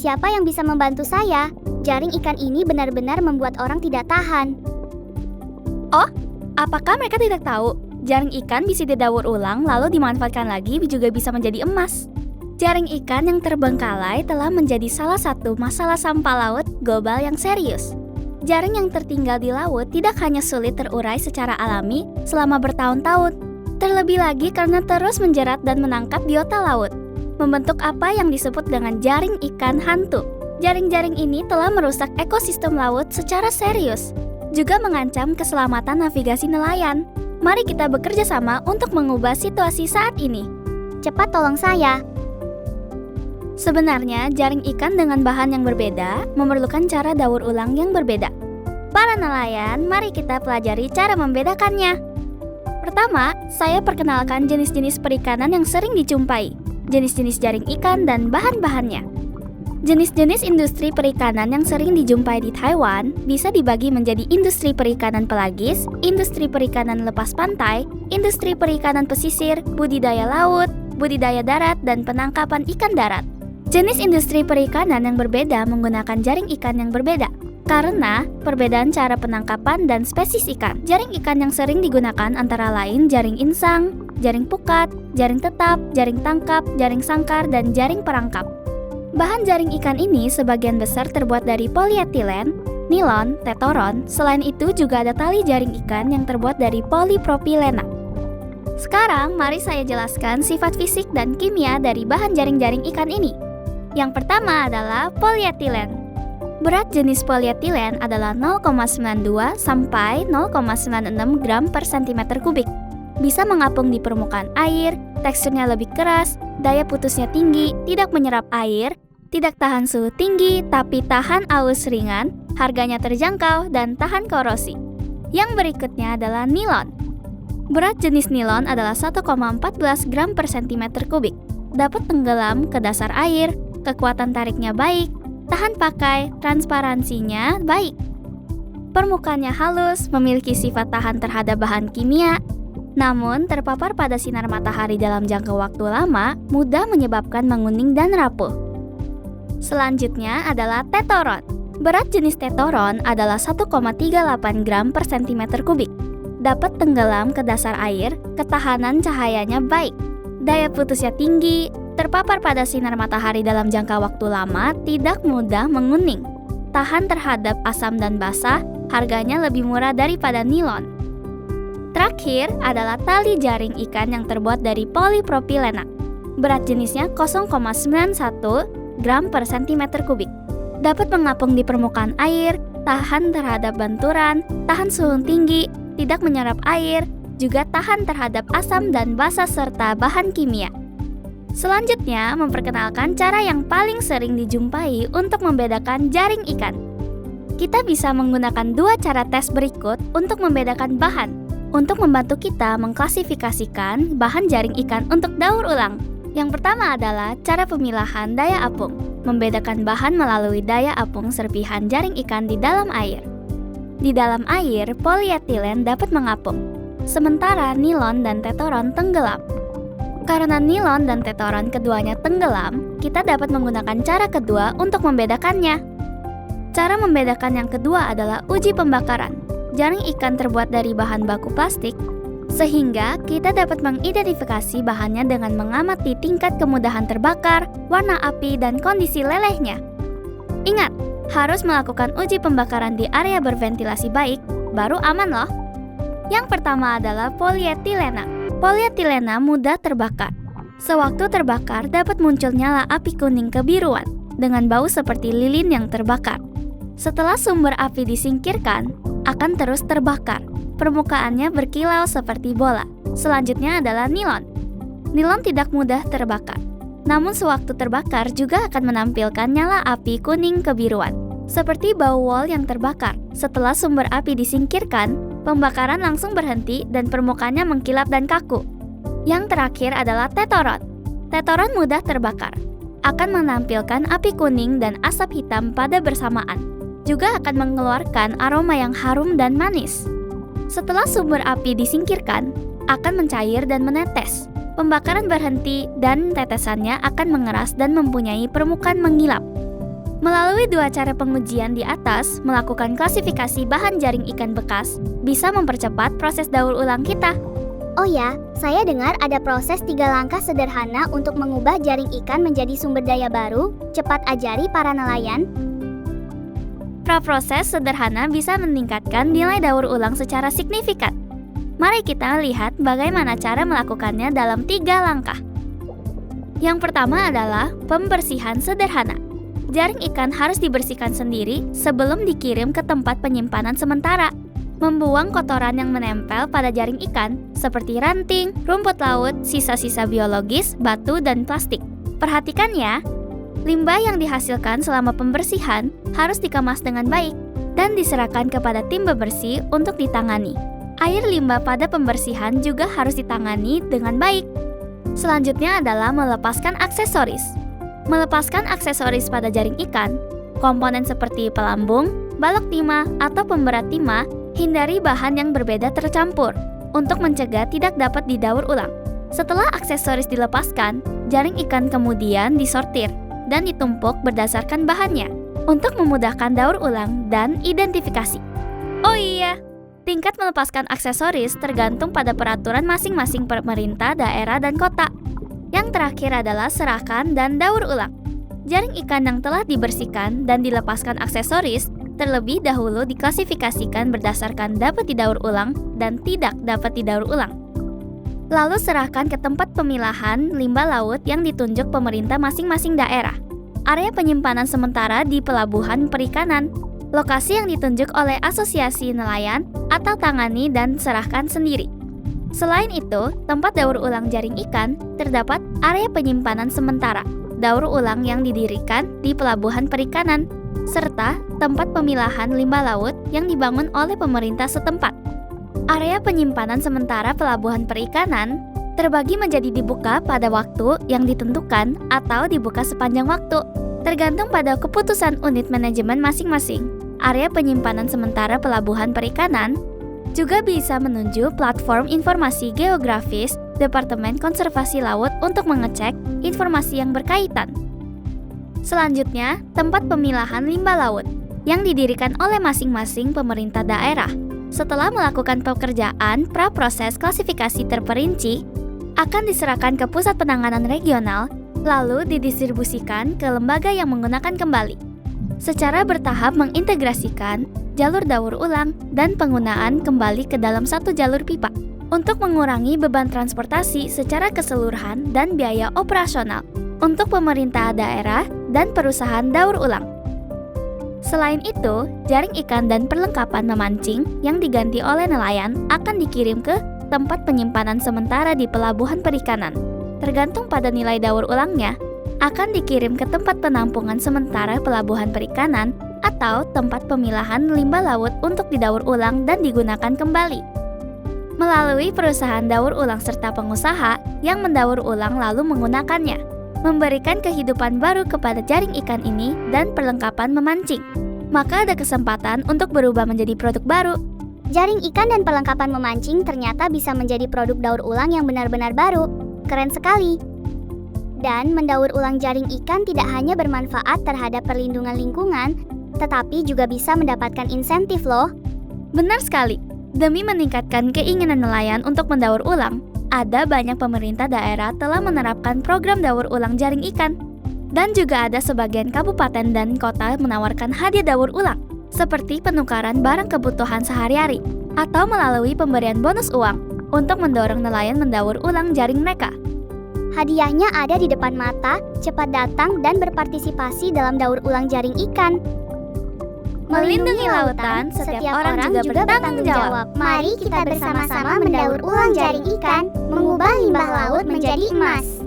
Siapa yang bisa membantu saya? Jaring ikan ini benar-benar membuat orang tidak tahan. Oh, apakah mereka tidak tahu? Jaring ikan bisa didaur ulang lalu dimanfaatkan lagi juga bisa menjadi emas. Jaring ikan yang terbengkalai telah menjadi salah satu masalah sampah laut global yang serius. Jaring yang tertinggal di laut tidak hanya sulit terurai secara alami selama bertahun-tahun, terlebih lagi karena terus menjerat dan menangkap biota laut, membentuk apa yang disebut dengan jaring ikan hantu. Jaring-jaring ini telah merusak ekosistem laut secara serius, juga mengancam keselamatan navigasi nelayan. Mari kita bekerja sama untuk mengubah situasi saat ini. Cepat tolong saya. Sebenarnya, jaring ikan dengan bahan yang berbeda memerlukan cara daur ulang yang berbeda. Para nelayan, mari kita pelajari cara membedakannya. Pertama, saya perkenalkan jenis-jenis perikanan yang sering dijumpai, jenis-jenis jaring ikan dan bahan-bahannya. Jenis-jenis industri perikanan yang sering dijumpai di Taiwan bisa dibagi menjadi industri perikanan pelagis, industri perikanan lepas pantai, industri perikanan pesisir, budidaya laut, budidaya darat, dan penangkapan ikan darat. Jenis industri perikanan yang berbeda menggunakan jaring ikan yang berbeda karena perbedaan cara penangkapan dan spesies ikan. Jaring ikan yang sering digunakan antara lain jaring insang, jaring pukat, jaring tetap, jaring tangkap, jaring sangkar, dan jaring perangkap. Bahan jaring ikan ini sebagian besar terbuat dari polietilen, nilon, tetoron. Selain itu juga ada tali jaring ikan yang terbuat dari polipropilena. Sekarang mari saya jelaskan sifat fisik dan kimia dari bahan jaring-jaring ikan ini. Yang pertama adalah polietilen. Berat jenis polietilen adalah 0,92 sampai 0,96 gram per cm kubik. Bisa mengapung di permukaan air, teksturnya lebih keras, daya putusnya tinggi, tidak menyerap air, tidak tahan suhu tinggi tapi tahan aus ringan, harganya terjangkau, dan tahan korosi. Yang berikutnya adalah nilon. Berat jenis nilon adalah 1,14 gram per cm kubik. Dapat tenggelam ke dasar air, kekuatan tariknya baik, tahan pakai, transparansinya baik. Permukaannya halus, memiliki sifat tahan terhadap bahan kimia, namun terpapar pada sinar matahari dalam jangka waktu lama mudah menyebabkan menguning dan rapuh. Selanjutnya adalah tetoron. Berat jenis tetoron adalah 1,38 gram per cm kubik. Dapat tenggelam ke dasar air, ketahanan cahayanya baik. Daya putusnya tinggi, terpapar pada sinar matahari dalam jangka waktu lama, tidak mudah menguning. Tahan terhadap asam dan basah, harganya lebih murah daripada nilon. Terakhir adalah tali jaring ikan yang terbuat dari polipropilena. Berat jenisnya 0,91 gram per cm kubik. Dapat mengapung di permukaan air, tahan terhadap benturan, tahan suhu tinggi, tidak menyerap air, juga tahan terhadap asam dan basa serta bahan kimia. Selanjutnya, memperkenalkan cara yang paling sering dijumpai untuk membedakan jaring ikan. Kita bisa menggunakan dua cara tes berikut untuk membedakan bahan, untuk membantu kita mengklasifikasikan bahan jaring ikan untuk daur ulang. Yang pertama adalah cara pemilahan daya apung, membedakan bahan melalui daya apung serpihan jaring ikan di dalam air. Di dalam air, polietilen dapat mengapung, sementara nilon dan tetoron tenggelam. Karena nilon dan tetoron keduanya tenggelam, kita dapat menggunakan cara kedua untuk membedakannya. Cara membedakan yang kedua adalah uji pembakaran. Jaring ikan terbuat dari bahan baku plastik, sehingga kita dapat mengidentifikasi bahannya dengan mengamati tingkat kemudahan terbakar, warna api, dan kondisi lelehnya. Ingat, harus melakukan uji pembakaran di area berventilasi baik, baru aman loh. Yang pertama adalah polietilena. Polietilena mudah terbakar. Sewaktu terbakar dapat muncul nyala api kuning kebiruan dengan bau seperti lilin yang terbakar. Setelah sumber api disingkirkan, akan terus terbakar. Permukaannya berkilau seperti bola. Selanjutnya adalah nilon. Nilon tidak mudah terbakar. Namun sewaktu terbakar juga akan menampilkan nyala api kuning kebiruan, seperti bau wol yang terbakar. Setelah sumber api disingkirkan, pembakaran langsung berhenti dan permukaannya mengkilap dan kaku. Yang terakhir adalah tetoron. Tetoron mudah terbakar, akan menampilkan api kuning dan asap hitam pada bersamaan. Juga akan mengeluarkan aroma yang harum dan manis. Setelah sumber api disingkirkan, akan mencair dan menetes. Pembakaran berhenti dan tetesannya akan mengeras dan mempunyai permukaan mengilap. Melalui dua cara pengujian di atas, melakukan klasifikasi bahan jaring ikan bekas bisa mempercepat proses daur ulang kita. Oh ya, saya dengar ada proses 3 langkah sederhana untuk mengubah jaring ikan menjadi sumber daya baru. Cepat ajari para nelayan. Proses sederhana bisa meningkatkan nilai daur ulang secara signifikan. Mari kita lihat bagaimana cara melakukannya dalam 3 langkah. Yang pertama adalah pembersihan sederhana. Jaring ikan harus dibersihkan sendiri sebelum dikirim ke tempat penyimpanan sementara. Membuang kotoran yang menempel pada jaring ikan, seperti ranting, rumput laut, sisa-sisa biologis, batu, dan plastik. Perhatikan ya, limbah yang dihasilkan selama pembersihan harus dikemas dengan baik dan diserahkan kepada tim bebersih untuk ditangani. Air limbah pada pembersihan juga harus ditangani dengan baik. Selanjutnya adalah melepaskan aksesoris. Melepaskan aksesoris pada jaring ikan, komponen seperti pelambung, balok timah, atau pemberat timah, hindari bahan yang berbeda tercampur untuk mencegah tidak dapat didaur ulang. Setelah aksesoris dilepaskan, jaring ikan kemudian disortir dan ditumpuk berdasarkan bahannya untuk memudahkan daur ulang dan identifikasi. Oh iya, tingkat melepaskan aksesoris tergantung pada peraturan masing-masing pemerintah daerah dan kota. Yang terakhir adalah serahkan dan daur ulang. Jaring ikan yang telah dibersihkan dan dilepaskan aksesoris terlebih dahulu diklasifikasikan berdasarkan dapat didaur ulang dan tidak dapat didaur ulang. Lalu serahkan ke tempat pemilahan limbah laut yang ditunjuk pemerintah masing-masing daerah. Area penyimpanan sementara di pelabuhan perikanan, lokasi yang ditunjuk oleh asosiasi nelayan atau tangani dan serahkan sendiri. Selain itu, tempat daur ulang jaring ikan terdapat area penyimpanan sementara, daur ulang yang didirikan di pelabuhan perikanan, serta tempat pemilahan limbah laut yang dibangun oleh pemerintah setempat. Area penyimpanan sementara pelabuhan perikanan terbagi menjadi dibuka pada waktu yang ditentukan atau dibuka sepanjang waktu, tergantung pada keputusan unit manajemen masing-masing. Area penyimpanan sementara pelabuhan perikanan juga bisa menuju platform informasi geografis Departemen Konservasi Laut untuk mengecek informasi yang berkaitan. Selanjutnya, tempat pemilahan limbah laut yang didirikan oleh masing-masing pemerintah daerah. Setelah melakukan pekerjaan pra-proses klasifikasi terperinci, akan diserahkan ke pusat penanganan regional, lalu didistribusikan ke lembaga yang menggunakan kembali. Secara bertahap mengintegrasikan jalur daur ulang dan penggunaan kembali ke dalam satu jalur pipa untuk mengurangi beban transportasi secara keseluruhan dan biaya operasional untuk pemerintah daerah dan perusahaan daur ulang. Selain itu, jaring ikan dan perlengkapan memancing yang diganti oleh nelayan akan dikirim ke tempat penyimpanan sementara di pelabuhan perikanan. Tergantung pada nilai daur ulangnya, akan dikirim ke tempat penampungan sementara pelabuhan perikanan atau tempat pemilahan limbah laut untuk didaur ulang dan digunakan kembali. Melalui perusahaan daur ulang serta pengusaha yang mendaur ulang lalu menggunakannya, memberikan kehidupan baru kepada jaring ikan ini dan perlengkapan memancing. Maka ada kesempatan untuk berubah menjadi produk baru. Jaring ikan dan perlengkapan memancing ternyata bisa menjadi produk daur ulang yang benar-benar baru. Keren sekali. Dan mendaur ulang jaring ikan tidak hanya bermanfaat terhadap perlindungan lingkungan, tetapi juga bisa mendapatkan insentif loh. Benar sekali. Demi meningkatkan keinginan nelayan untuk mendaur ulang, ada banyak pemerintah daerah telah menerapkan program daur ulang jaring ikan. Dan juga ada sebagian kabupaten dan kota menawarkan hadiah daur ulang, seperti penukaran barang kebutuhan sehari-hari, atau melalui pemberian bonus uang untuk mendorong nelayan mendaur ulang jaring mereka. Hadiahnya ada di depan mata, cepat datang dan berpartisipasi dalam daur ulang jaring ikan. Melindungi lautan, setiap orang juga bertanggung jawab. Mari kita bersama-sama mendaur ulang jaring ikan, mengubah limbah laut menjadi emas.